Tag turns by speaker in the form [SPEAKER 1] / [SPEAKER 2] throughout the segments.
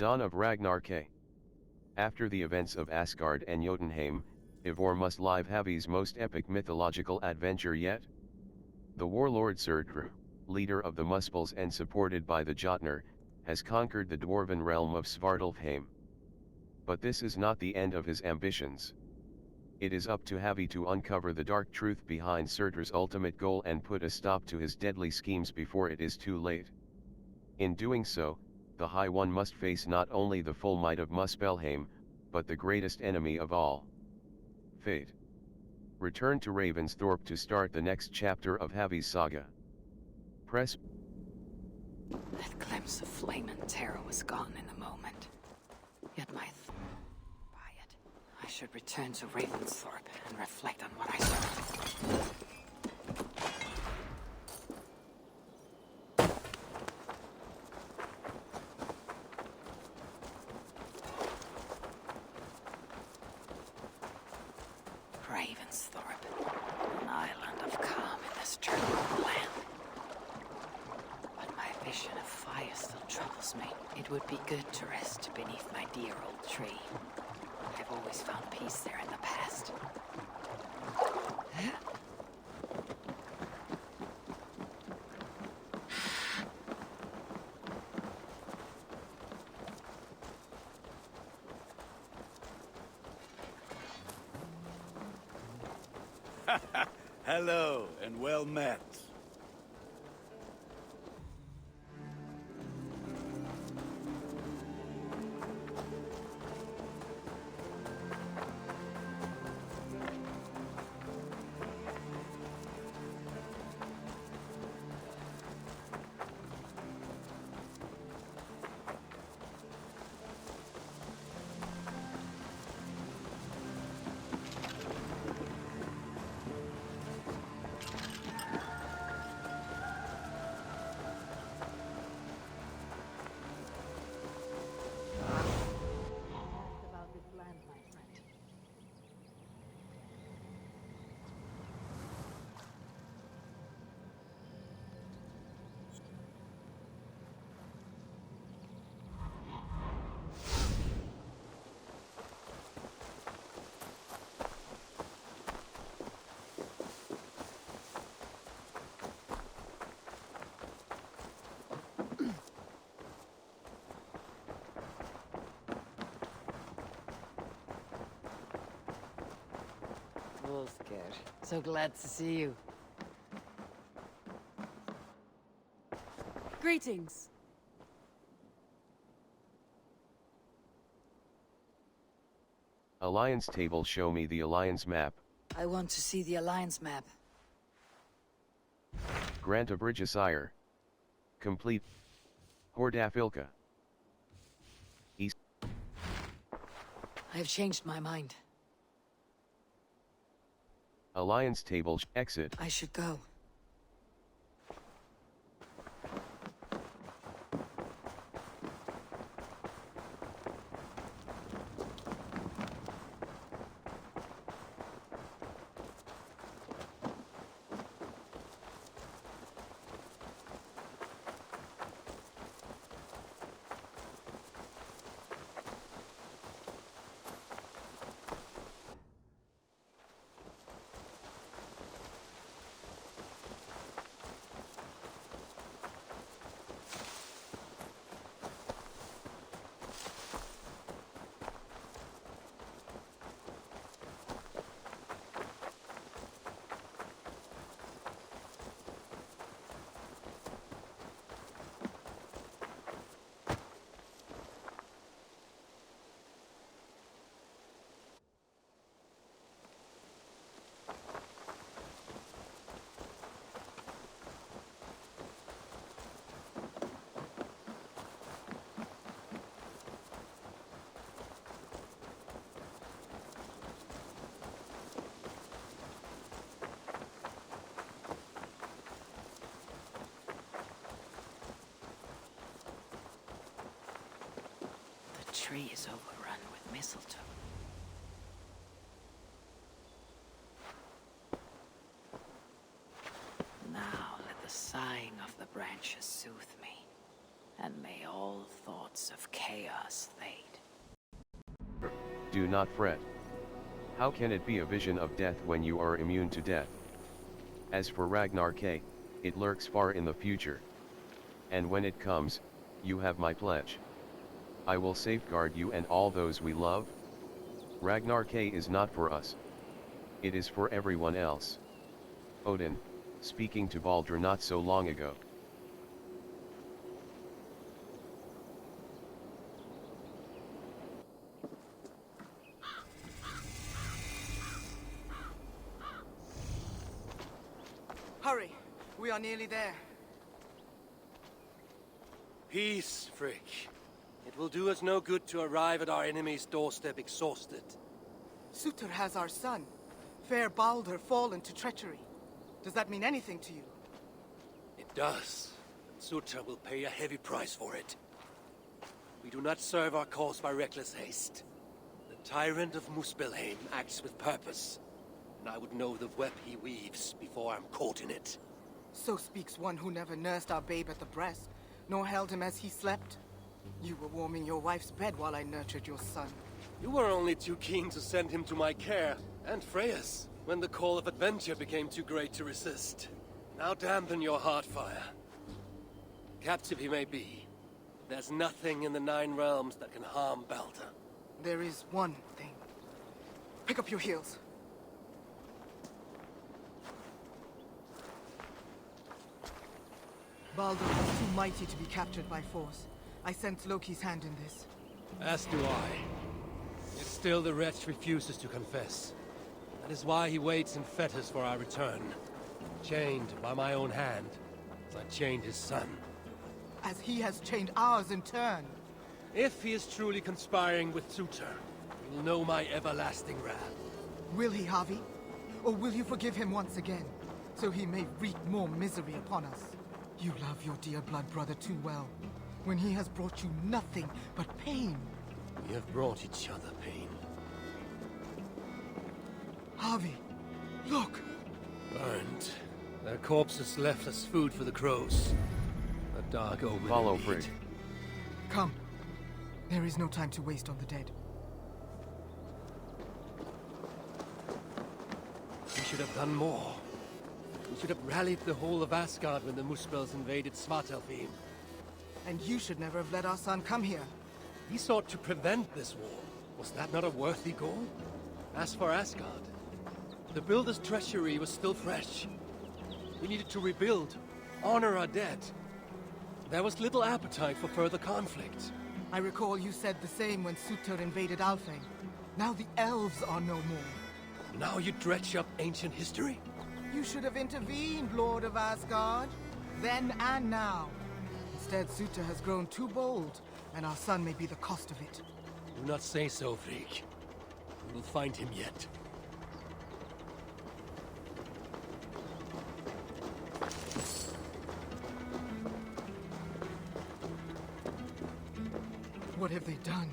[SPEAKER 1] Dawn of Ragnarok. After the events of Asgard and Jotunheim, Ivor must live Havi's most epic mythological adventure yet. The warlord Surtr, leader of the Muspels and supported by the Jotnar, has conquered the dwarven realm of Svartalfheim. But this is not the end of his ambitions. It is up to Havi to uncover the dark truth behind Surtr's ultimate goal and put a stop to his deadly schemes before it is too late. In doing so, the High One must face not only the full might of Muspelheim, but the greatest enemy of all, fate. Return to Ravensthorpe to start the next chapter of Havi's saga. Press.
[SPEAKER 2] That glimpse of flame and terror was gone in a moment. Yet by it, I should return to Ravensthorpe and reflect on what I saw. Ravensthorpe, an island of calm in this turbulent land. But my vision of fire still troubles me. It would be good to rest beneath my dear old tree. I've always found peace there in the past.
[SPEAKER 3] Hello, and well met.
[SPEAKER 2] About this land, my friend. Wolfger, so glad to see you.
[SPEAKER 4] Greetings.
[SPEAKER 1] Alliance table. Show me the Alliance map.
[SPEAKER 2] I want to see the Alliance map.
[SPEAKER 1] Grant a bridge sire. Complete. Hordafilka. East.
[SPEAKER 2] I have changed my mind.
[SPEAKER 1] Alliance table. Exit.
[SPEAKER 2] I should go. The tree is overrun with mistletoe. Now let the sighing of the branches soothe me, and may all thoughts of chaos fade.
[SPEAKER 1] Do not fret. How can it be a vision of death when you are immune to death? As for Ragnarok, it lurks far in the future. And when it comes, you have my pledge. I will safeguard you and all those we love. Ragnarok is not for us. It is for everyone else. Odin, speaking to Baldur not so long ago.
[SPEAKER 3] Hurry! We are nearly there.
[SPEAKER 4] Peace, Frick. It will do us no good to arrive at our enemy's doorstep exhausted.
[SPEAKER 3] Surtr has our son, fair Baldur, fallen to treachery. Does that mean anything to you?
[SPEAKER 4] It does. And Surtr will pay a heavy price for it. We do not serve our cause by reckless haste. The tyrant of Muspelheim acts with purpose, and I would know the web he weaves before I'm caught in it.
[SPEAKER 3] So speaks one who never nursed our babe at the breast, nor held him as he slept. You were warming your wife's bed while I nurtured your son.
[SPEAKER 4] You were only too keen to send him to my care, and Freya's, when the call of adventure became too great to resist. Now dampen your heart fire. Captive he may be, there's nothing in the Nine Realms that can harm Baldur.
[SPEAKER 3] There is one thing. Pick up your heels. Baldur was too mighty to be captured by force. I sense Loki's hand in this.
[SPEAKER 4] As do I. Yet still the wretch refuses to confess. That is why he waits in fetters for our return. Chained by my own hand, as I chained his son.
[SPEAKER 3] As he has chained ours in turn.
[SPEAKER 4] If he is truly conspiring with Surtr, he will know my everlasting wrath.
[SPEAKER 3] Will he, Harvey? Or will you forgive him once again, so he may wreak more misery upon us? You love your dear blood brother too well, when he has brought you nothing but pain.
[SPEAKER 4] We have brought each other pain.
[SPEAKER 3] Harvey, look!
[SPEAKER 4] Burned. Their corpses left as food for the crows. A dark omen.
[SPEAKER 1] Follow
[SPEAKER 4] indeed.
[SPEAKER 1] Frigg.
[SPEAKER 3] Come. There is no time to waste on the dead.
[SPEAKER 4] We should have done more. We should have rallied the whole of Asgard when the Muspels invaded Svartalfheim.
[SPEAKER 3] And you should never have let our son come here.
[SPEAKER 4] He sought to prevent this war. Was that not a worthy goal? As for Asgard, the Builder's treachery was still fresh. We needed to rebuild, honor our dead. There was little appetite for further conflict.
[SPEAKER 3] I recall you said the same when Surtr invaded Alfheim. Now the elves are no more.
[SPEAKER 4] Now you dredge up ancient history?
[SPEAKER 3] You should have intervened, Lord of Asgard. Then and now. Instead, Surtr has grown too bold, and our son may be the cost of it.
[SPEAKER 4] Do not say so, Frigg. We will find him yet.
[SPEAKER 3] What have they done?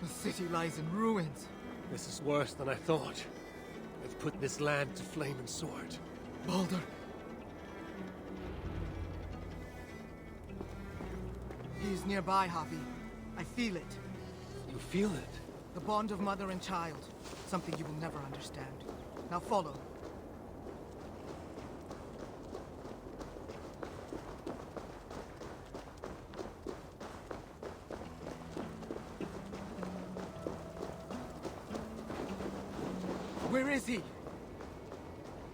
[SPEAKER 3] The city lies in ruins.
[SPEAKER 4] This is worse than I thought. They've put this land to flame and sword.
[SPEAKER 3] Baldur. He is nearby, Harvey. I feel it.
[SPEAKER 4] You feel it?
[SPEAKER 3] The bond of mother and child. Something you will never understand. Now follow. Where is he?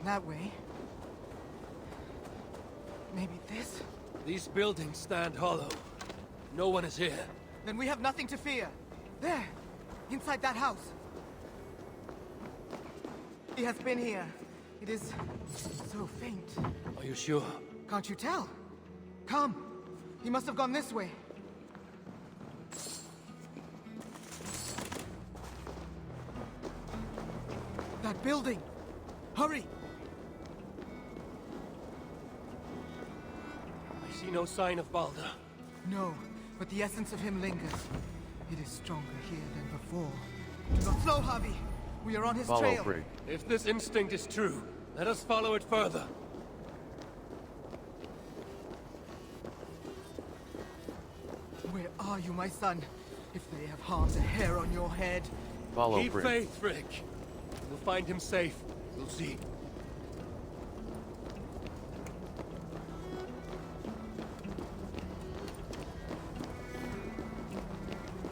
[SPEAKER 3] That way. Maybe this?
[SPEAKER 4] These buildings stand hollow. No one is here.
[SPEAKER 3] Then we have nothing to fear. There! Inside that house. He has been here. It is so faint.
[SPEAKER 4] Are you sure?
[SPEAKER 3] Can't you tell? Come. He must have gone this way. That building! Hurry!
[SPEAKER 4] I see no sign of Baldur.
[SPEAKER 3] No, but the essence of him lingers. It is stronger here than before. Do not slow, Harvey! We are on his
[SPEAKER 1] Follow
[SPEAKER 3] trail.
[SPEAKER 1] Frigg.
[SPEAKER 4] If this instinct is true, let us follow it further.
[SPEAKER 3] are you, my son? If they have harmed a hair on your head.
[SPEAKER 1] Follow
[SPEAKER 4] Keep
[SPEAKER 1] Frick.
[SPEAKER 4] faith, Frick. We'll find him safe. We'll see.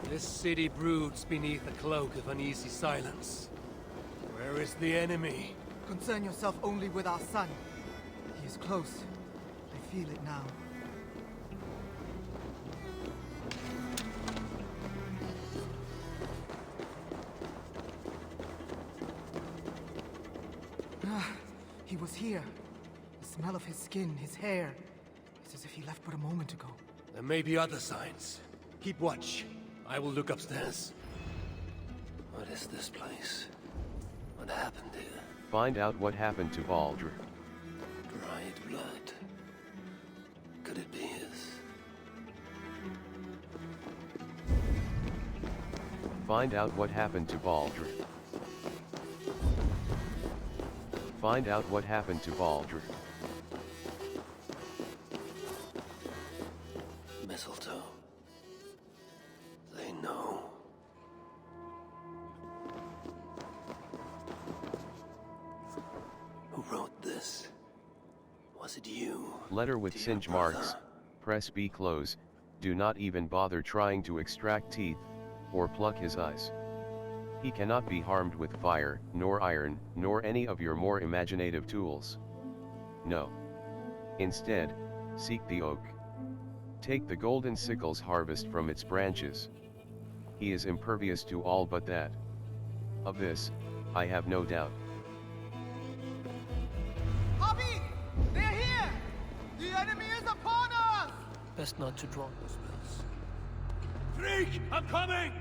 [SPEAKER 4] This city broods beneath a cloak of uneasy silence. Where is the enemy?
[SPEAKER 3] Concern yourself only with our son. He is close. I feel it now. He was here. The smell of his skin, his hair. It's as if he left but a moment ago.
[SPEAKER 4] There may be other signs. Keep watch. I will look upstairs. What is this place? What happened here?
[SPEAKER 1] Find out what happened to Baldur.
[SPEAKER 4] Dried blood. Could it be his?
[SPEAKER 1] Find out what happened to Baldur. Find out what happened to Baldur.
[SPEAKER 4] Mistletoe. They know. Who wrote this? Was it you?
[SPEAKER 1] Letter with
[SPEAKER 4] Dear
[SPEAKER 1] singe
[SPEAKER 4] brother?
[SPEAKER 1] marks. Press B close. Do not even bother trying to extract teeth, or pluck his eyes. He cannot be harmed with fire, nor iron, nor any of your more imaginative tools. No. Instead, seek the oak. Take the golden sickle's harvest from its branches. He is impervious to all but that. Of this, I have no doubt.
[SPEAKER 3] Javi! They're here! The enemy is upon us!
[SPEAKER 4] Best not to draw those bells. Freak! I'm coming!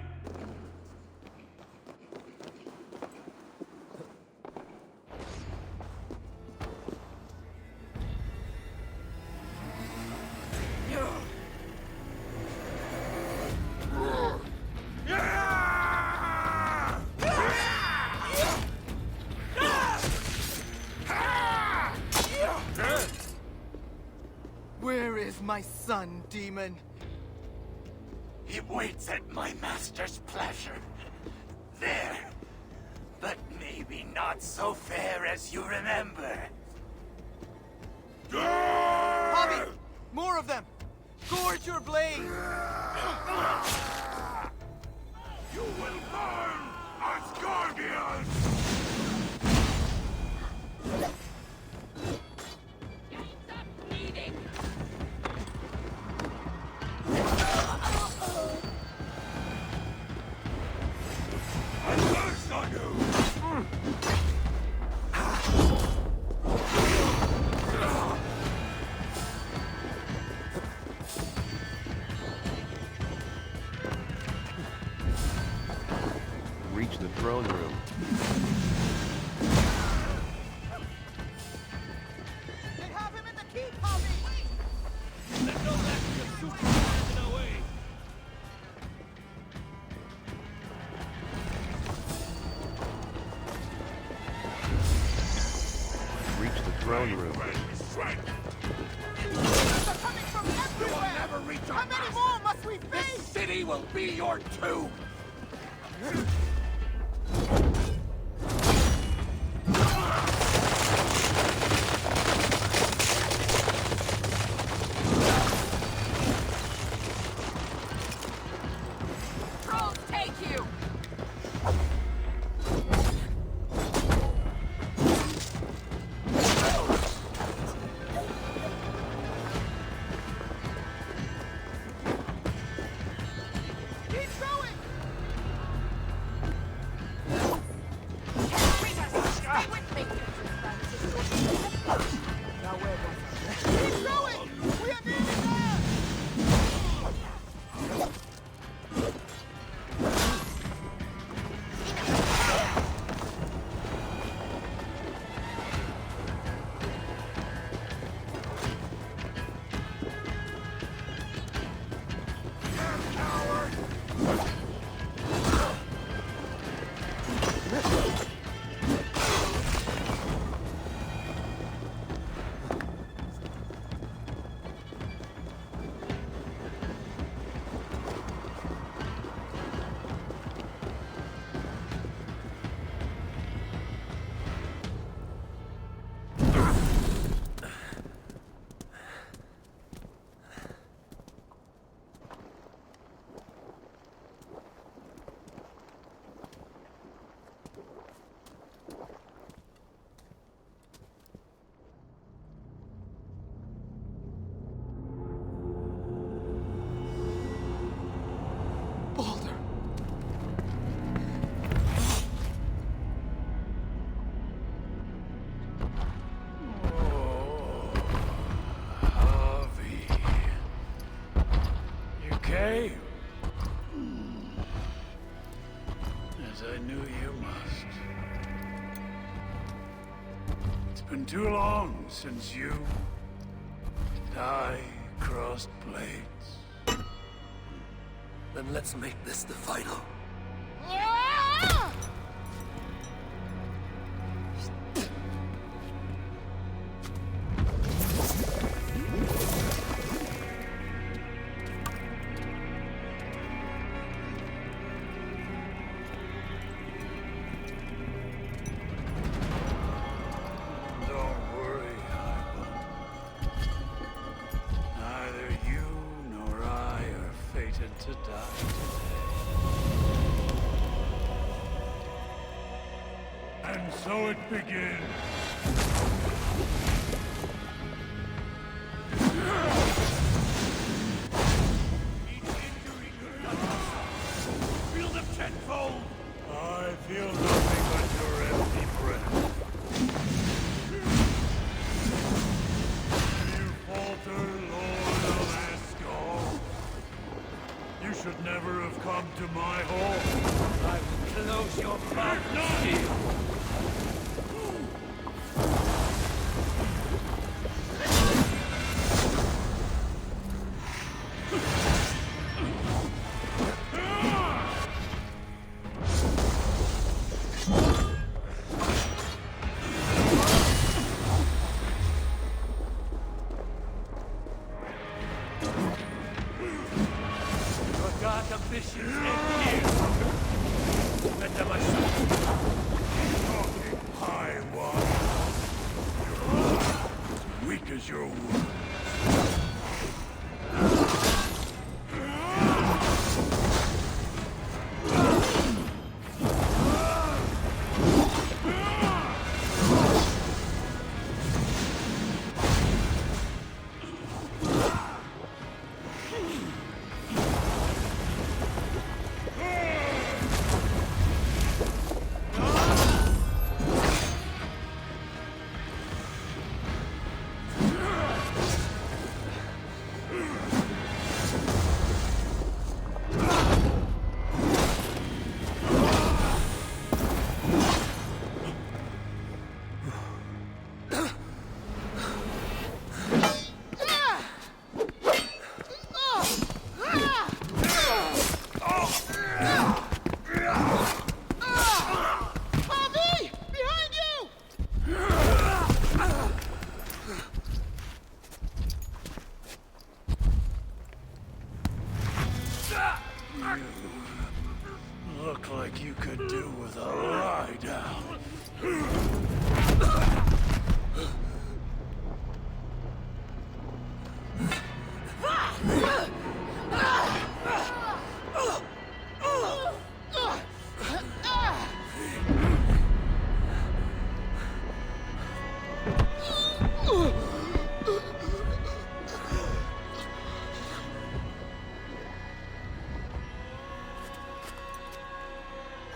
[SPEAKER 3] Where is my son, demon?
[SPEAKER 5] He waits at my master's pleasure. There. But maybe not so fair as you remember.
[SPEAKER 3] Javi! More of them! Gorge your blade!
[SPEAKER 5] You will burn, Asgardians! I curse on you!
[SPEAKER 1] Reach the throne room.
[SPEAKER 3] They have him in the keep, Javi!
[SPEAKER 4] Let no lack of super stand in our way!
[SPEAKER 1] Reach the throne room.
[SPEAKER 3] They're coming from
[SPEAKER 5] You will
[SPEAKER 3] everywhere!
[SPEAKER 5] never reach our
[SPEAKER 3] How many
[SPEAKER 5] master.
[SPEAKER 3] more must we
[SPEAKER 5] This
[SPEAKER 3] face?
[SPEAKER 5] city will be your tomb!
[SPEAKER 2] Trolls take you!
[SPEAKER 3] Keep going!
[SPEAKER 5] as I knew you must. It's been too long since you and I crossed blades.
[SPEAKER 4] Then let's make this the final.
[SPEAKER 5] Don't worry, Ivan. Neither you nor I are fated to die today. And so it begins. Each injury could cut us. Feel them tenfold. I feel nothing but your empty breath. You falter, Lord of Asgard. You should never have come to my hall.
[SPEAKER 4] I will close your mouth.
[SPEAKER 5] No!
[SPEAKER 4] Your dark ambitions end here. Enter my sight.
[SPEAKER 5] Talking high wire. You're weak as your word. Look like you could do with a lie down.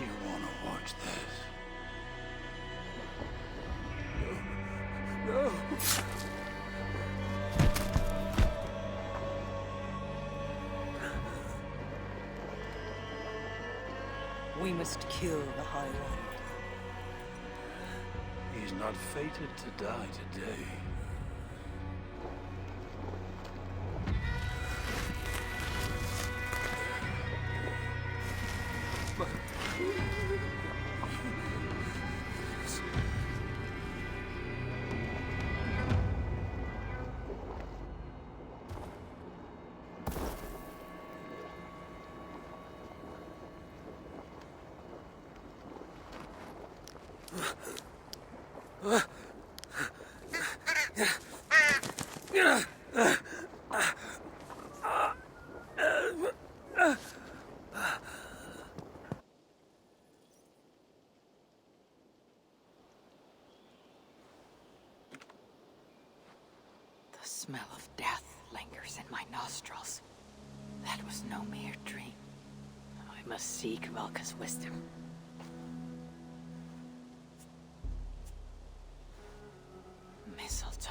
[SPEAKER 5] You wanna watch this?
[SPEAKER 4] No.
[SPEAKER 6] We must kill the High One.
[SPEAKER 5] He's not fated to die today.
[SPEAKER 2] The smell of death lingers in my nostrils. That was no mere dream. I must seek Valka's wisdom. Mistletoe.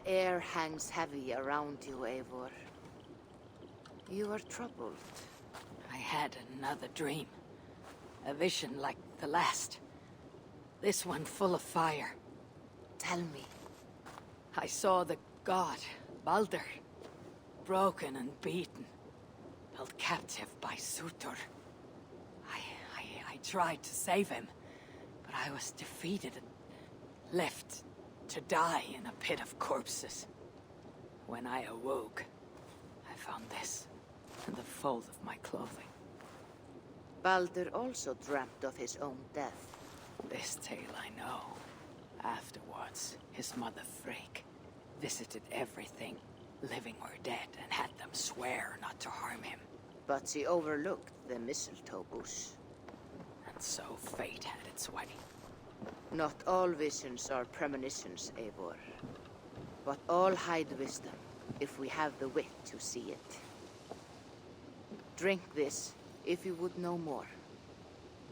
[SPEAKER 2] air hangs heavy around you, Eivor. You are troubled. I had another dream. A vision like the last. This one full of fire. Tell me. I saw the god, Baldur, broken and beaten, held captive by Surtur. I tried to save him, but I was defeated and left to die in a pit of corpses. When I awoke, I found this in the fold of my clothing. Baldur also dreamt of his own death. This tale I know. Afterwards, his mother Frigg visited everything, living or dead, and had them swear not to harm him. But she overlooked the mistletoe bush. And so fate had its way. Not all visions are premonitions, Eivor. But all hide wisdom, if we have the wit to see it. Drink this, if you would know more.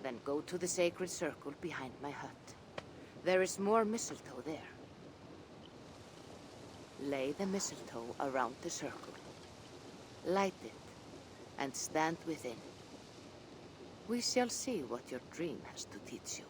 [SPEAKER 2] Then go to the sacred circle behind my hut. There is more mistletoe there. Lay the mistletoe around the circle. Light it, and stand within. We shall see what your dream has to teach you.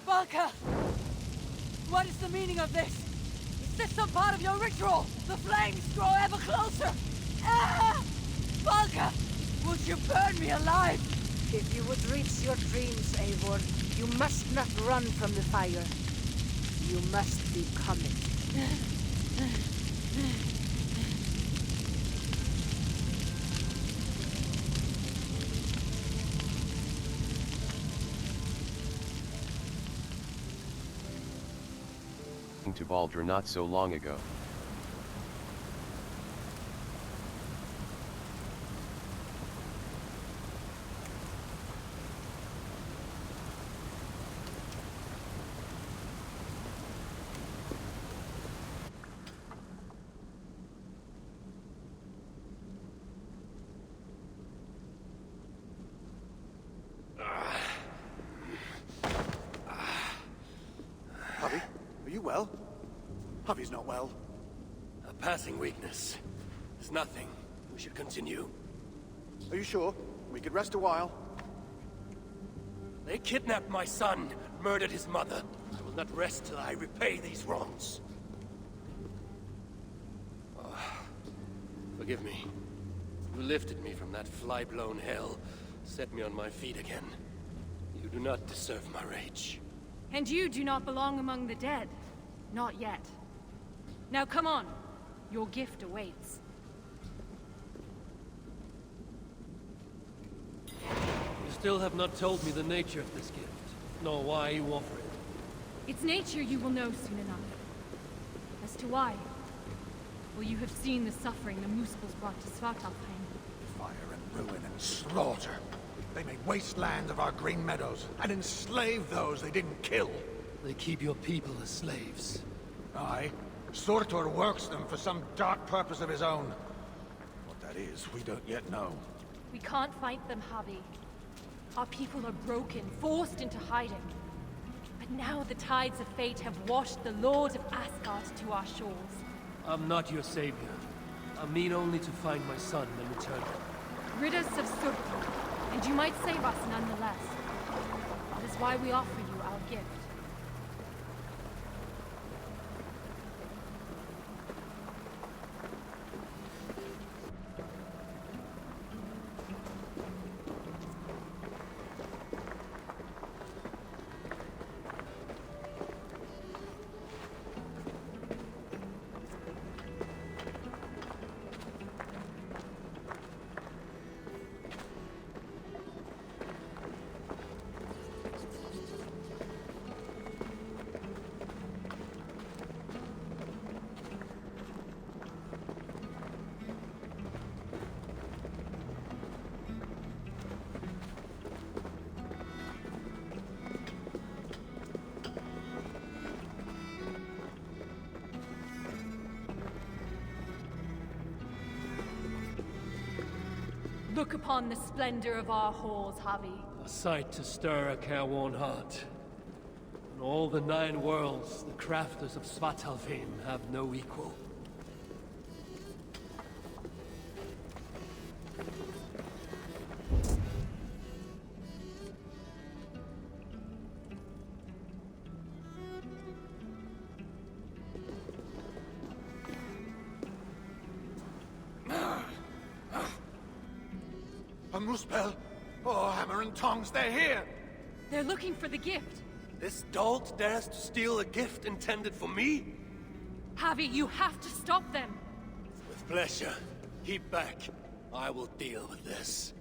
[SPEAKER 6] Valka! What is the meaning of this? Is this some part of your ritual? The flames grow ever closer! Ah! Valka! Would you burn me alive?
[SPEAKER 2] If you would reach your dreams, Eivor, you must not run from the fire. You must become it.
[SPEAKER 1] To Baldur not so long ago.
[SPEAKER 7] Javi, are you well? Javi's not well.
[SPEAKER 4] A passing weakness. It's nothing. We should continue.
[SPEAKER 7] Are you sure? We could rest a while.
[SPEAKER 4] They kidnapped my son, murdered his mother. I will not rest till I repay these wrongs. Oh, forgive me. You lifted me from that fly-blown hell, set me on my feet again. You do not deserve my rage.
[SPEAKER 8] And you do not belong among the dead. Not yet. Now come on. Your gift awaits.
[SPEAKER 4] You still have not told me the nature of this gift, nor why you offer it.
[SPEAKER 8] Its nature you will know soon enough. As to why, well, you have seen the suffering the Muspels brought to Svartalfheim.
[SPEAKER 7] Fire and ruin and slaughter. They made wasteland of our green meadows, and enslaved those they didn't kill.
[SPEAKER 4] They keep your people as slaves.
[SPEAKER 7] Aye. Surtur works them for some dark purpose of his own. What that is, we don't yet know.
[SPEAKER 8] We can't fight them, Javi. Our people are broken, forced into hiding. But now the tides of fate have washed the Lord of Asgard to our shores.
[SPEAKER 4] I'm not your savior. I mean only to find my son and return him.
[SPEAKER 8] Rid us of Surtur, and you might save us nonetheless. That is why we offer you our gift. Look upon the splendor of our halls, Javi.
[SPEAKER 4] A sight to stir a careworn heart. In all the 9 worlds, the crafters of Svartalfheim have no equal.
[SPEAKER 7] A Muspel? Oh, hammer and tongs, they're here!
[SPEAKER 8] They're looking for the gift.
[SPEAKER 4] This dolt dares to steal a gift intended for me?
[SPEAKER 8] Javi, you have to stop them.
[SPEAKER 4] With pleasure. Keep back. I will deal with this.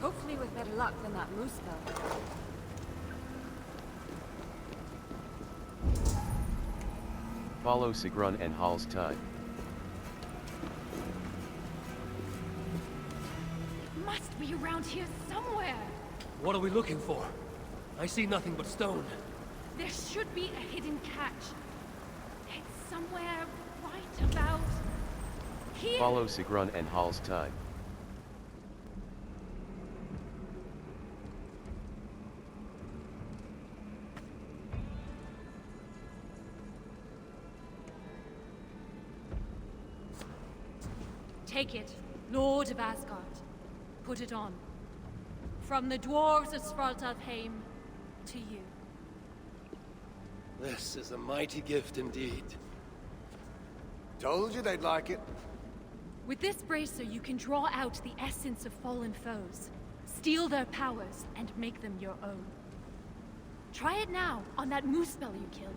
[SPEAKER 2] Hopefully with better luck than that moose spell.
[SPEAKER 1] Follow Sigrun and Hall's time.
[SPEAKER 8] Must be around here somewhere.
[SPEAKER 4] What are we looking for? I see nothing but stone.
[SPEAKER 8] There should be a hidden catch. It's somewhere right about here.
[SPEAKER 1] Follow Sigrun and Hall's time.
[SPEAKER 8] Take it, Lord of Asgard. Put it on. From the dwarves of Svartalfheim to you.
[SPEAKER 4] This is a mighty gift indeed.
[SPEAKER 7] Told you they'd like it.
[SPEAKER 8] With this bracer, you can draw out the essence of fallen foes, steal their powers, and make them your own. Try it now, on that moose spell you killed.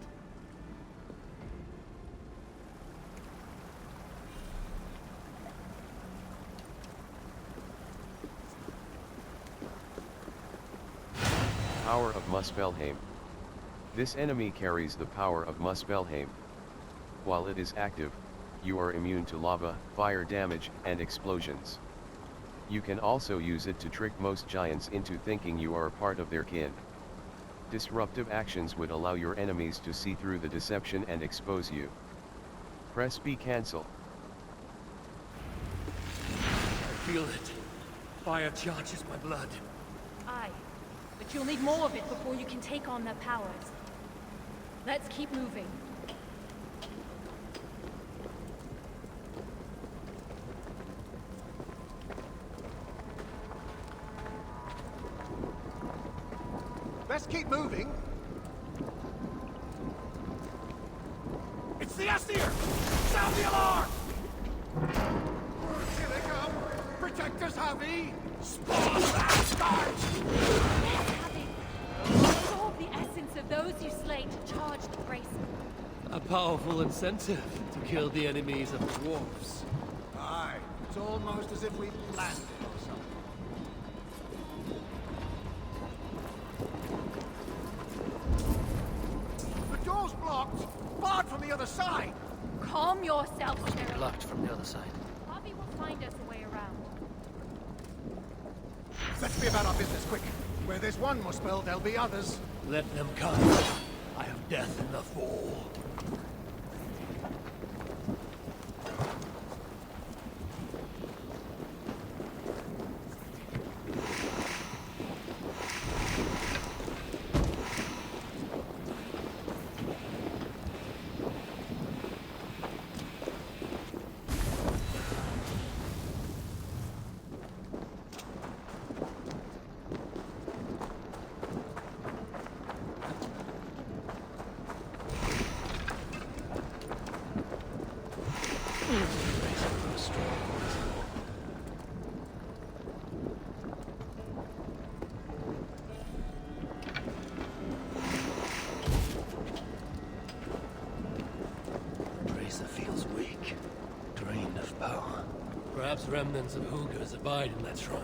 [SPEAKER 1] Power of Muspelheim. This enemy carries the power of Muspelheim. While it is active, you are immune to lava, fire damage, and explosions. You can also use it to trick most giants into thinking you are a part of their kin. Disruptive actions would allow your enemies to see through the deception and expose you. Press B cancel.
[SPEAKER 4] I feel it. Fire charges my blood.
[SPEAKER 8] Aye, but you'll need more of it before you can take on their powers. Let's keep moving.
[SPEAKER 7] Best keep moving. It's the Aesir! Sound the alarm! Here they come! Protect us, Javi! Spawn Asgard!
[SPEAKER 8] Yes, Javi. Absorb the essence of those you slay to charge the bracer.
[SPEAKER 4] A powerful incentive to kill the enemies of the dwarves.
[SPEAKER 7] Aye, it's almost as if we planned it or something. The door's blocked! Barred from the other side!
[SPEAKER 8] Calm yourself, Sheriff.
[SPEAKER 4] Blocked from the other side.
[SPEAKER 8] Javi will find us a way around.
[SPEAKER 7] Let's be about our business, quick. Where there's one Muspel, there'll be others.
[SPEAKER 4] Let them come. I have death in the fall. Bracer feels weak, drained of power. Perhaps remnants of Hugers abide in that shrine.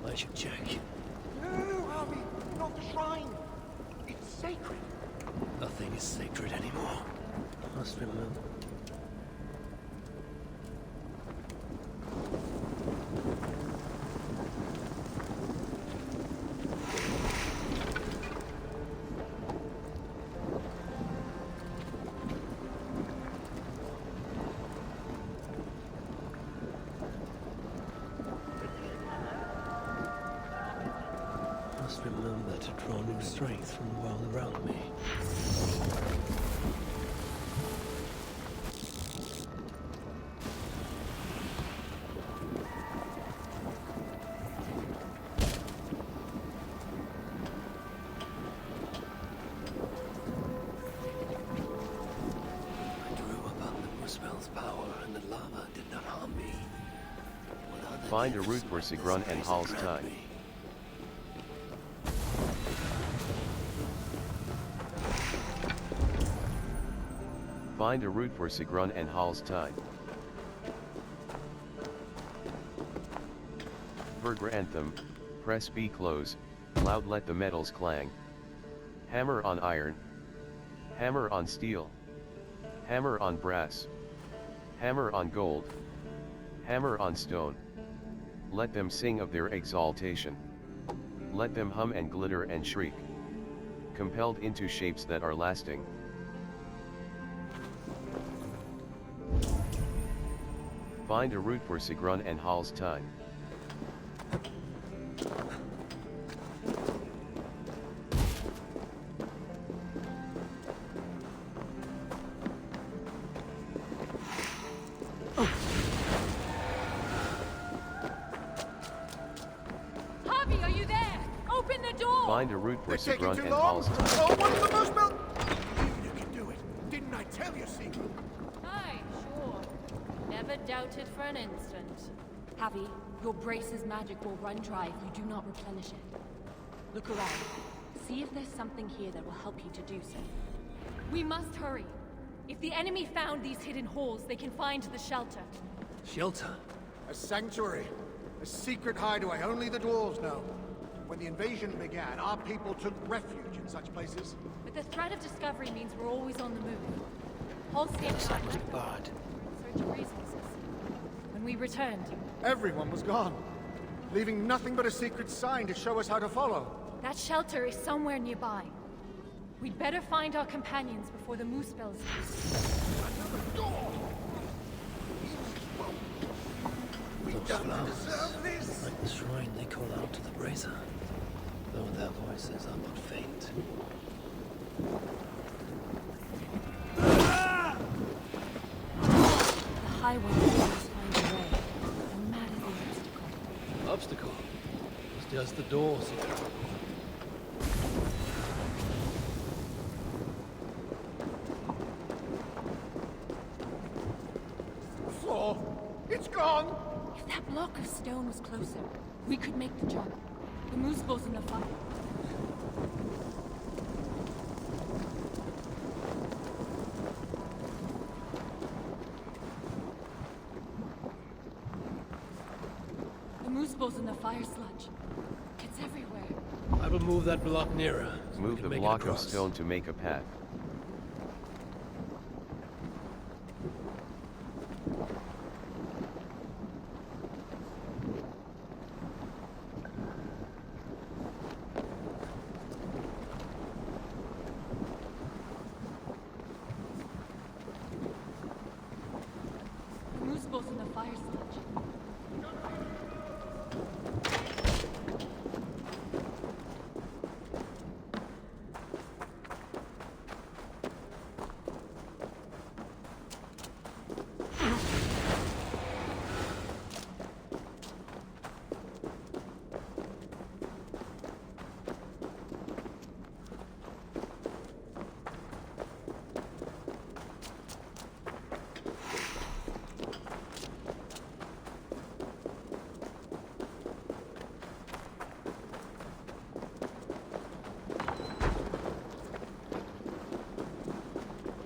[SPEAKER 4] I should check.
[SPEAKER 7] No, Javi, not the shrine. It's sacred.
[SPEAKER 4] Nothing is sacred anymore. Must remember. Must remember to draw new strength from the world around me. I drew about the Muspel's power, and the lava did not harm me.
[SPEAKER 1] Find a route for Sigrun and Hall's time. Find a route for Sigrun and Hall's time. Vergra Anthem, press B close, loud let the metals clang. Hammer on iron. Hammer on steel. Hammer on brass. Hammer on gold. Hammer on stone. Let them sing of their exaltation. Let them hum and glitter and shriek. Compelled into shapes that are lasting. Find a route for Sigrun and Hall's time.
[SPEAKER 8] Harvey, are you there? Open the door!
[SPEAKER 1] Find a route for
[SPEAKER 7] They're taking
[SPEAKER 1] Sigrun
[SPEAKER 7] too
[SPEAKER 1] and
[SPEAKER 7] long.
[SPEAKER 1] Hall's time.
[SPEAKER 7] Oh, what is the most milk? You can do it. Didn't I tell you, Secret?
[SPEAKER 8] Aye, sure. Never doubted for an instant. Javi, your brace's magic will run dry if you do not replenish it. Look around. See if there's something here that will help you to do so. We must hurry. If the enemy found these hidden halls, they can find the shelter.
[SPEAKER 4] Shelter?
[SPEAKER 7] A sanctuary. A secret hideaway only the dwarves know. When the invasion began, our people took refuge in such places.
[SPEAKER 8] But the threat of discovery means we're always on the move. Halls stayed
[SPEAKER 4] That sounds bad.
[SPEAKER 8] in search of resources. When we returned,
[SPEAKER 7] Everyone was gone, leaving nothing but a secret sign to show us how to follow.
[SPEAKER 8] that shelter is somewhere nearby. We'd better find our companions before the Muspels.
[SPEAKER 4] Those flowers, like the shrine they call out to the brazier, though their voices are but faint.
[SPEAKER 8] The highway will always find a way, no matter the obstacle.
[SPEAKER 4] Obstacle? It's just the door, Secret.
[SPEAKER 7] Floor, it's gone.
[SPEAKER 8] If that block of stone was closer, we could make the jump. The Muspel's in the fire. The Muspel's in the fire sludge. It's everywhere.
[SPEAKER 4] I will move that block nearer. So we
[SPEAKER 1] Move
[SPEAKER 4] can
[SPEAKER 1] the
[SPEAKER 4] make it
[SPEAKER 1] block of
[SPEAKER 4] across.
[SPEAKER 1] stone to make a path.
[SPEAKER 8] The Muspel's in the fire sludge.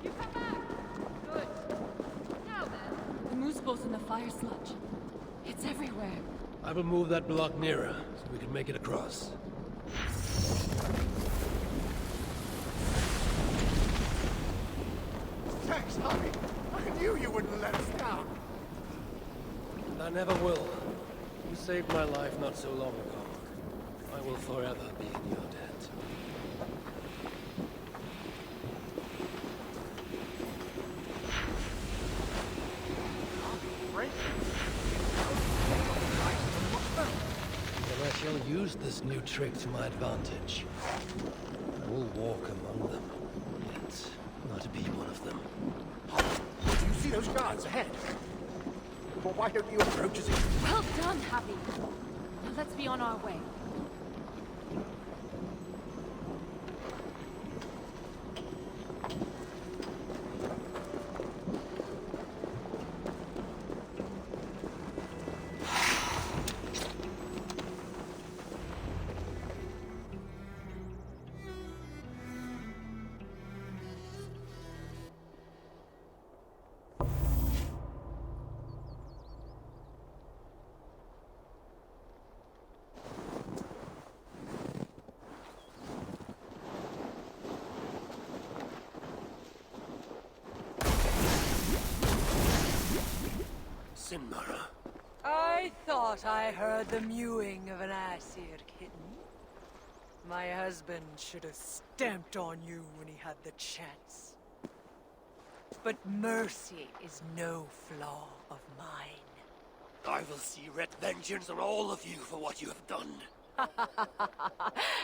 [SPEAKER 8] You come back! Good. Now then. The Muspel's in the fire sludge. It's everywhere.
[SPEAKER 4] I will move that block nearer so we can make it across.
[SPEAKER 7] Thanks, Harvey. I knew you wouldn't let us down.
[SPEAKER 4] And I never will. You saved my life not so long ago. I will forever be in your debt. Then I shall use this new trick to my advantage. I will walk among them, yet not be one of them.
[SPEAKER 7] Do you see those guards ahead? Well, why don't you approach us?
[SPEAKER 8] Well done, Happy. Now let's be on our way.
[SPEAKER 4] Sinmara.
[SPEAKER 6] I thought I heard the mewing of an Aesir kitten. My husband should have stamped on you when he had the chance. But mercy is no flaw of mine.
[SPEAKER 4] I will see red vengeance on all of you for what you have done.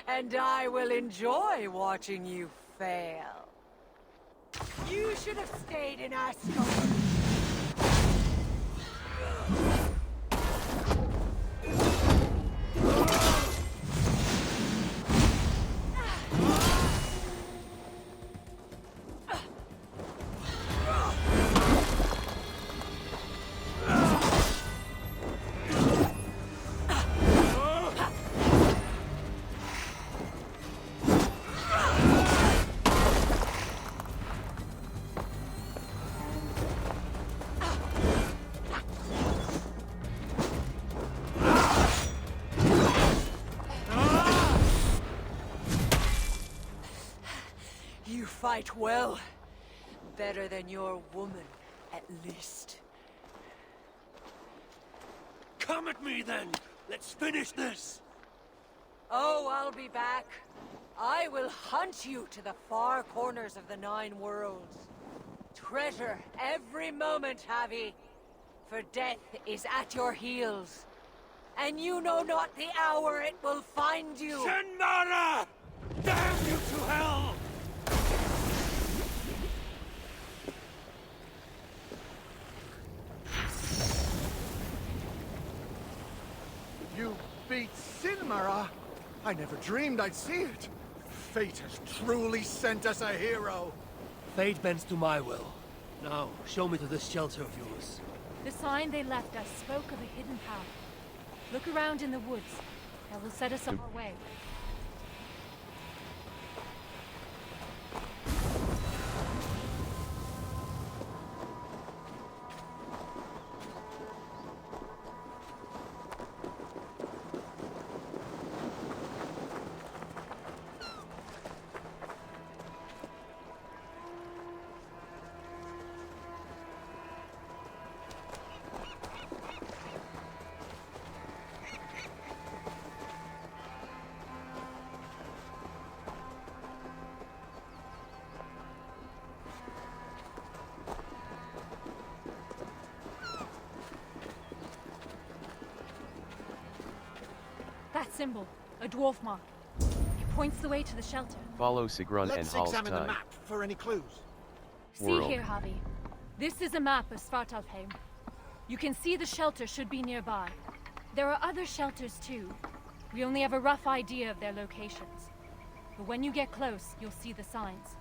[SPEAKER 6] And I will enjoy watching you fail. You should have stayed in Asgard. You fight well. Better than your woman, at least.
[SPEAKER 4] Come at me then! Let's finish this!
[SPEAKER 6] Oh, I'll be back. I will hunt you to the far corners of the 9 worlds. Treasure every moment, Javi. For death is at your heels. And you know not the hour it will find you.
[SPEAKER 4] Sinmara! Damn you to hell!
[SPEAKER 7] You beat Sinmara? I never dreamed I'd see it. Fate has truly sent us a hero.
[SPEAKER 4] Fate bends to my will. Now, show me to this shelter of yours.
[SPEAKER 8] The sign they left us spoke of a hidden path. Look around in the woods. That will set us on our way. That symbol, a dwarf mark. It points the way to the shelter.
[SPEAKER 1] Follow Sigrun and
[SPEAKER 7] Let's examine the
[SPEAKER 1] Halstein.
[SPEAKER 7] map for any clues.
[SPEAKER 8] See
[SPEAKER 1] World.
[SPEAKER 8] here, Javi. This is a map of Svartalfheim. You can see the shelter should be nearby. There are other shelters too. We only have a rough idea of their locations. But when you get close, you'll see the signs.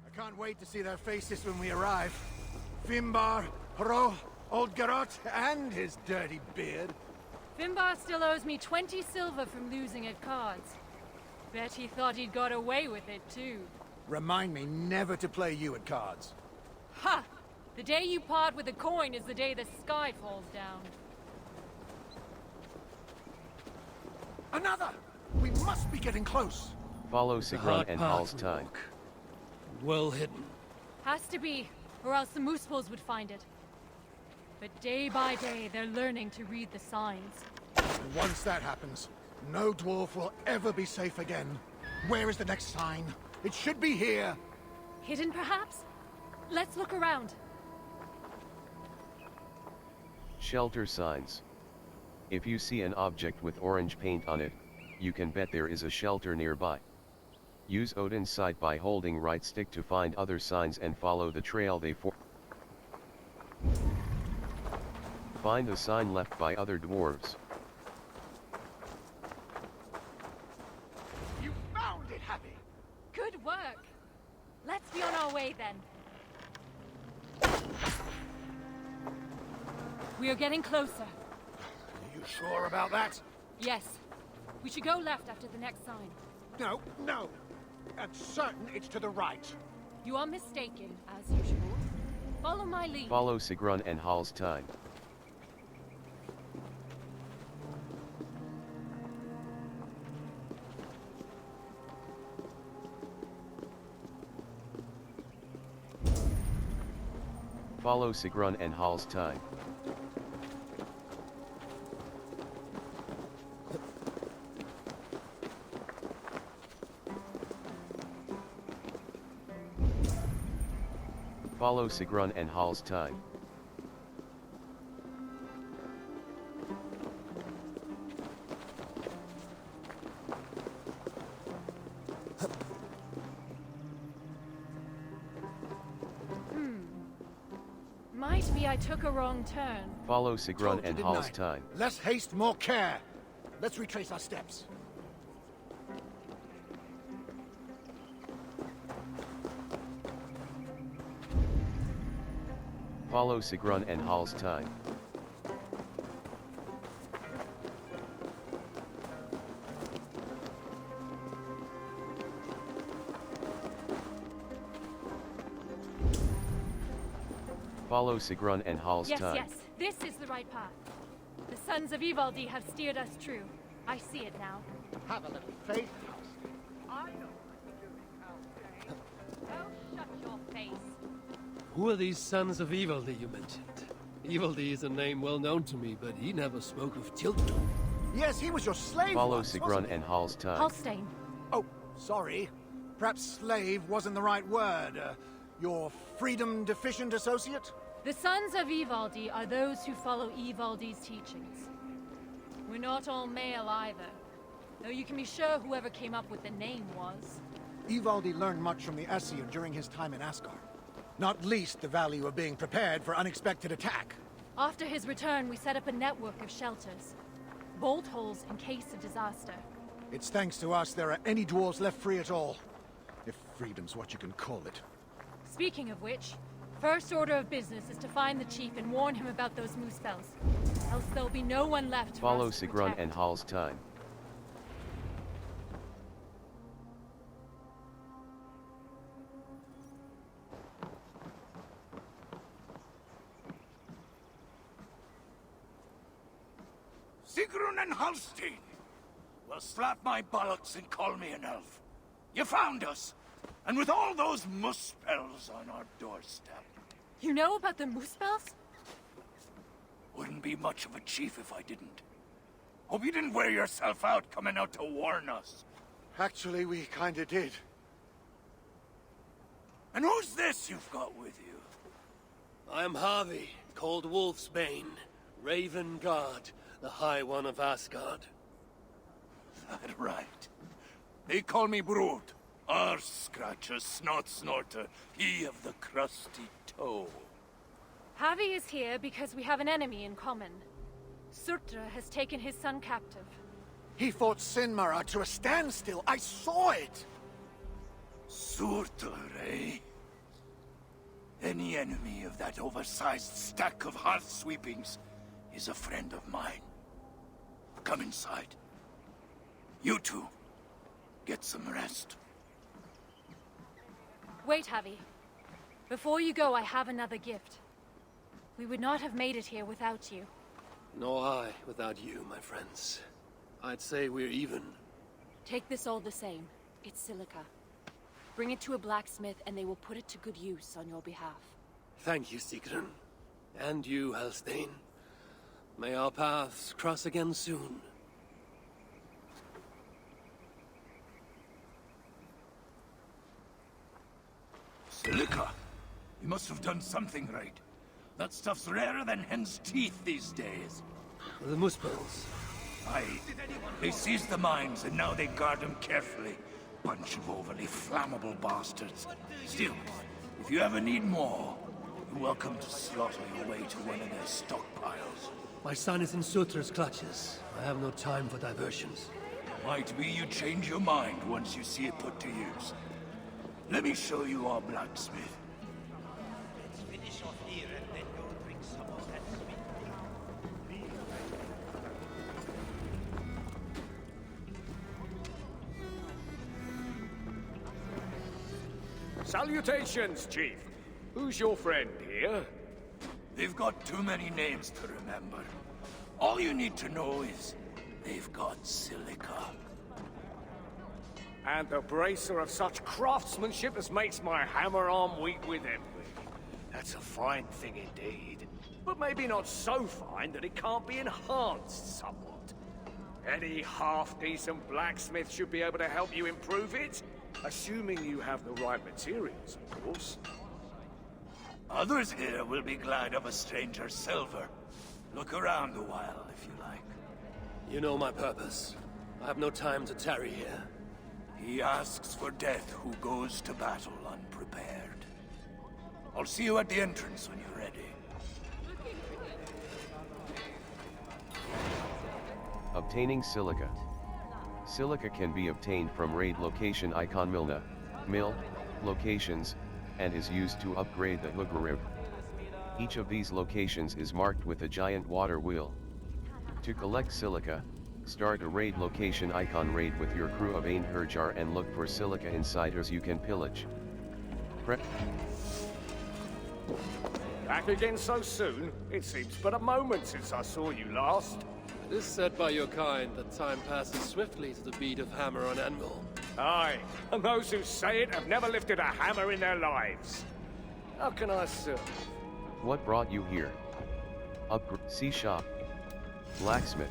[SPEAKER 7] I can't wait to see their faces when we arrive. Fimbar, Hro, Old Garot, and his dirty beard.
[SPEAKER 8] Fimbar still owes me 20 silver from losing at cards. Bet he thought he'd got away with it too.
[SPEAKER 7] Remind me never to play you at cards.
[SPEAKER 8] Ha! The day you part with a coin is the day the sky falls down.
[SPEAKER 7] Another! We must be getting close.
[SPEAKER 1] Follow
[SPEAKER 4] It's a
[SPEAKER 1] Sigrun
[SPEAKER 4] hard
[SPEAKER 1] and
[SPEAKER 4] path
[SPEAKER 1] Hall's
[SPEAKER 4] to
[SPEAKER 1] time.
[SPEAKER 4] walk. Well hidden.
[SPEAKER 8] Has to be, or else the moose bulls would find it. But day by day, they're learning to read the signs.
[SPEAKER 7] And once that happens, no dwarf will ever be safe again. Where is the next sign? It should be here.
[SPEAKER 8] Hidden, perhaps? Let's look around.
[SPEAKER 1] Shelter signs. If you see an object with orange paint on it, you can bet there is a shelter nearby. Use Odin's sight by holding right stick to find other signs and follow the trail they form. Find a sign left by other dwarves.
[SPEAKER 7] You found it, Happy!
[SPEAKER 8] Good work! Let's be on our way then. We are getting closer.
[SPEAKER 7] Are you sure about that?
[SPEAKER 8] Yes. We should go left after the next sign.
[SPEAKER 7] No, no. I'm certain it's to the right.
[SPEAKER 8] You are mistaken, as usual. Follow my lead.
[SPEAKER 1] Follow Sigrun and Hall's time. Follow Sigrun and Hall's time. Follow Sigrun and Hall's time.
[SPEAKER 8] Might be I took a wrong turn.
[SPEAKER 1] Follow Sigrun
[SPEAKER 7] Told you,
[SPEAKER 1] and
[SPEAKER 7] didn't
[SPEAKER 1] Hall's
[SPEAKER 7] I?
[SPEAKER 1] time.
[SPEAKER 7] Less haste, more care. Let's retrace our steps.
[SPEAKER 1] Follow Sigrun and Hall's time. Follow Sigrun and Hall's
[SPEAKER 8] Yes,
[SPEAKER 1] time.
[SPEAKER 8] yes. This is the right path. The sons of Ivaldi have steered us true. I see it now.
[SPEAKER 7] Have a little faith, House. I know what to do, House.
[SPEAKER 8] Oh, shut your face.
[SPEAKER 4] Who are these sons of Ivaldi you mentioned? Ivaldi is a name well known to me, but he never spoke of children.
[SPEAKER 7] Yes, he was your slave
[SPEAKER 1] Follow
[SPEAKER 7] once,
[SPEAKER 1] Sigrun
[SPEAKER 7] wasn't he?
[SPEAKER 1] and Hall's time.
[SPEAKER 8] Holstein.
[SPEAKER 7] Oh, sorry. Perhaps slave wasn't the right word. Your freedom-deficient associate?
[SPEAKER 8] The sons of Ivaldi are those who follow Ivaldi's teachings. We're not all male either, though you can be sure whoever came up with the name was.
[SPEAKER 7] Ivaldi learned much from the Aesir during his time in Asgard. Not least the value of being prepared for unexpected attack.
[SPEAKER 8] After his return, we set up a network of shelters. Bolt holes in case of disaster.
[SPEAKER 7] It's thanks to us there are any dwarves left free at all. If freedom's what you can call it.
[SPEAKER 8] Speaking of which, first order of business is to find the chief and warn him about those moose spells. Else there'll be no one left for
[SPEAKER 1] Follow
[SPEAKER 8] us to
[SPEAKER 1] Sigrun
[SPEAKER 8] protect.
[SPEAKER 1] and Hall's time.
[SPEAKER 5] Sigrun and Halstein! Well, slap my bollocks and call me an elf. You found us! And with all those moose spells on our doorstep.
[SPEAKER 8] You know about the moose spells?
[SPEAKER 5] Wouldn't be much of a chief if I didn't. Hope you didn't wear yourself out coming out to warn us.
[SPEAKER 7] Actually, we kinda did.
[SPEAKER 5] And who's this you've got with you?
[SPEAKER 4] I am Harvey, called Wolfsbane, Raven Guard, the High One of Asgard.
[SPEAKER 5] That right. They call me Brood. Arse Scratcher, Snot Snorter, he of the crusty toe.
[SPEAKER 8] Javi is here because we have an enemy in common. Surtra has taken his son captive.
[SPEAKER 7] He fought Sinmara to a standstill. I saw it!
[SPEAKER 5] Surtur, eh? Any enemy of that oversized stack of hearth sweepings is a friend of mine. Come inside. You two, get some rest.
[SPEAKER 8] Wait, Javi. Before you go, I have another gift. We would not have made it here without you.
[SPEAKER 4] Nor I without you, my friends. I'd say we're even.
[SPEAKER 8] Take this all the same. It's silica. Bring it to a blacksmith and they will put it to good use on your behalf.
[SPEAKER 4] Thank you, Sigrun. And you, Halstein. May our paths cross again soon.
[SPEAKER 5] Silica? You must have done something right. That stuff's rarer than hen's teeth these days.
[SPEAKER 4] The Muspels.
[SPEAKER 5] Aye. They seized the mines and now they guard them carefully. Bunch of overly flammable bastards. Still, if you ever need more, you're welcome to slaughter your way to one of their stockpiles.
[SPEAKER 4] My son is in Sutra's clutches. I have no time for diversions.
[SPEAKER 5] Might be you change your mind once you see it put to use. Let me show you our blacksmith.
[SPEAKER 9] Let's finish off here and then go drink some of that sweet.
[SPEAKER 10] Salutations, Chief. Who's your friend here?
[SPEAKER 5] They've got too many names to remember. All you need to know is they've got silica.
[SPEAKER 10] And the bracer of such craftsmanship as makes my hammer arm weak with envy. That's a fine thing indeed. But maybe not so fine that it can't be enhanced somewhat. Any half-decent blacksmith should be able to help you improve it. Assuming you have the right materials, of course.
[SPEAKER 5] Others here will be glad of a stranger's silver. Look around a while, if you like.
[SPEAKER 4] You know my purpose. I have no time to tarry here.
[SPEAKER 5] He asks for death who goes to battle unprepared. I'll see you at the entrance when you're ready.
[SPEAKER 1] Obtaining silica. Silica can be obtained from raid location icon mill, locations, and is used to upgrade the Huggerib. Each of these locations is marked with a giant water wheel. To collect silica, start a raid location icon raid with your crew of Einherjar and look for silica inside as you can pillage.
[SPEAKER 10] Back again so soon? It seems but a moment since I saw you last.
[SPEAKER 4] It is said by your kind that time passes swiftly to the beat of hammer on anvil.
[SPEAKER 10] Aye, and those who say it have never lifted a hammer in their lives. How can I serve?
[SPEAKER 1] What brought you here? C shop. Blacksmith.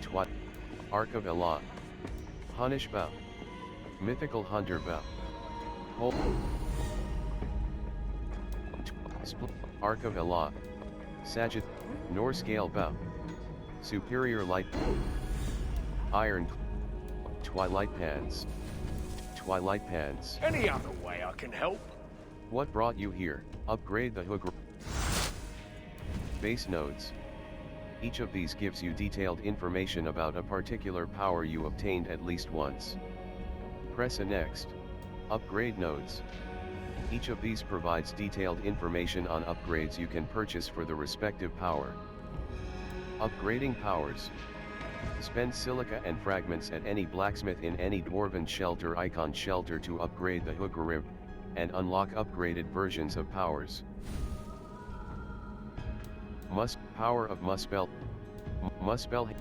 [SPEAKER 1] Twat. Ark of Allah. Hunish Bow. Mythical Hunter Bow. Ark of Allah. Sajid. Nor Scale Bow. Superior Light. Iron. Twilight Pans. Twilight Pans.
[SPEAKER 10] Any other way I can help?
[SPEAKER 1] What brought you here? Upgrade the hook. Base nodes. Each of these gives you detailed information about a particular power you obtained at least once. Press a next. Upgrade nodes. Each of these provides detailed information on upgrades you can purchase for the respective power. Upgrading powers. Spend silica and fragments at any blacksmith in any dwarven shelter icon shelter to upgrade the Huggerib, and unlock upgraded versions of powers. Power of Muspel. Muspel.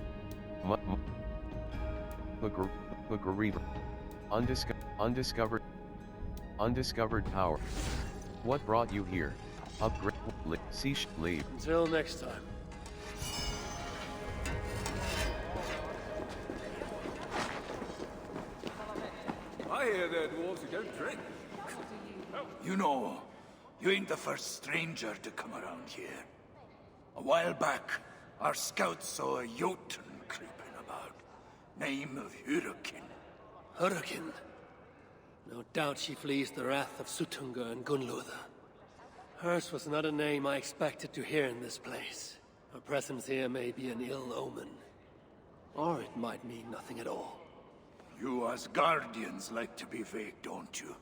[SPEAKER 1] Huggerib. Undiscovered power. What brought you here? Upgrade. Leave.
[SPEAKER 4] Until next time.
[SPEAKER 10] I hear there dwarves who don't drink.
[SPEAKER 5] You know, you ain't the first stranger to come around here. A while back, our scouts saw a Jotun creeping about. Name of Hurricane.
[SPEAKER 4] Hurricane. No doubt she flees the wrath of Sutunga and Gunlother. Hers was not a name I expected to hear in this place. Her presence here may be an ill omen. Or it might mean nothing at all.
[SPEAKER 5] You as guardians like to be vague, don't you?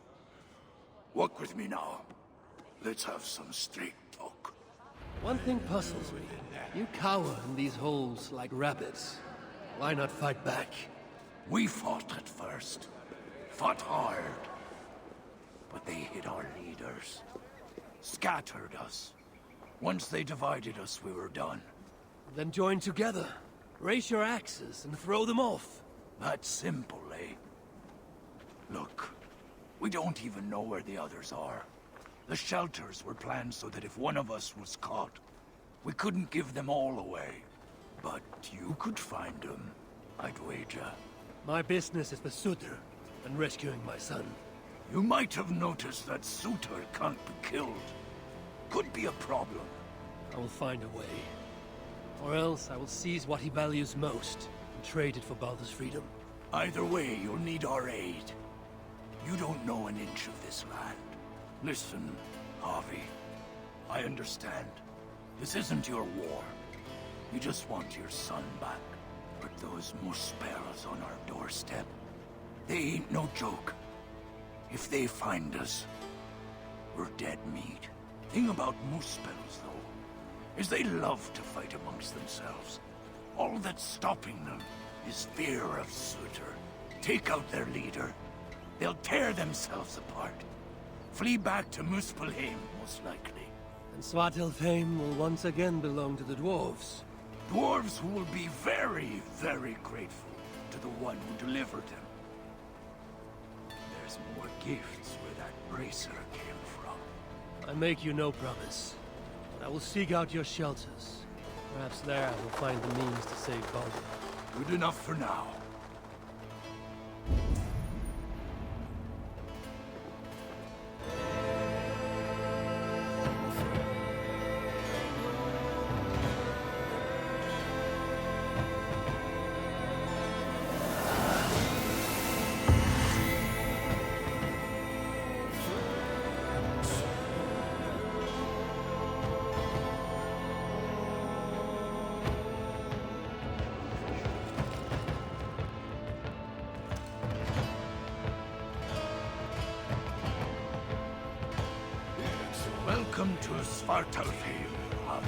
[SPEAKER 5] Walk with me now. Let's have some straight talk.
[SPEAKER 4] One thing puzzles me. You cower in these holes like rabbits. Why not fight back?
[SPEAKER 5] We fought at first. Fought hard. But they hit our leaders. Scattered us. Once they divided us, we were done.
[SPEAKER 4] Then join together. Raise your axes and throw them off.
[SPEAKER 5] That's simple, eh? Look, we don't even know where the others are. The shelters were planned so that if one of us was caught, we couldn't give them all away. But you could find them, I'd wager.
[SPEAKER 4] My business is the Sutter and rescuing my son.
[SPEAKER 5] You might have noticed that Sutter can't be killed. Could be a problem.
[SPEAKER 4] I will find a way. Or else I will seize what he values most and trade it for Baldur's freedom.
[SPEAKER 5] Either way, you'll need our aid. You don't know an inch of this land. Listen, Harvey. I understand. This isn't your war. You just want your son back. But those Muspels on our doorstep, they ain't no joke. If they find us, we're dead meat. Thing about Muspels, though, is they love to fight amongst themselves. All that's stopping them is fear of Sutter. Take out their leader, they'll tear themselves apart. Flee back to Muspelheim, most likely.
[SPEAKER 4] And Svartalfheim will once again belong to the dwarves.
[SPEAKER 5] Dwarves who will be very, very grateful to the one who delivered them. There's more gifts where that bracer came from.
[SPEAKER 4] I make you no promise, but I will seek out your shelters. Perhaps there I will find the means to save Baldur.
[SPEAKER 5] Good enough for now. Welcome to Svartalfheim, Harvey.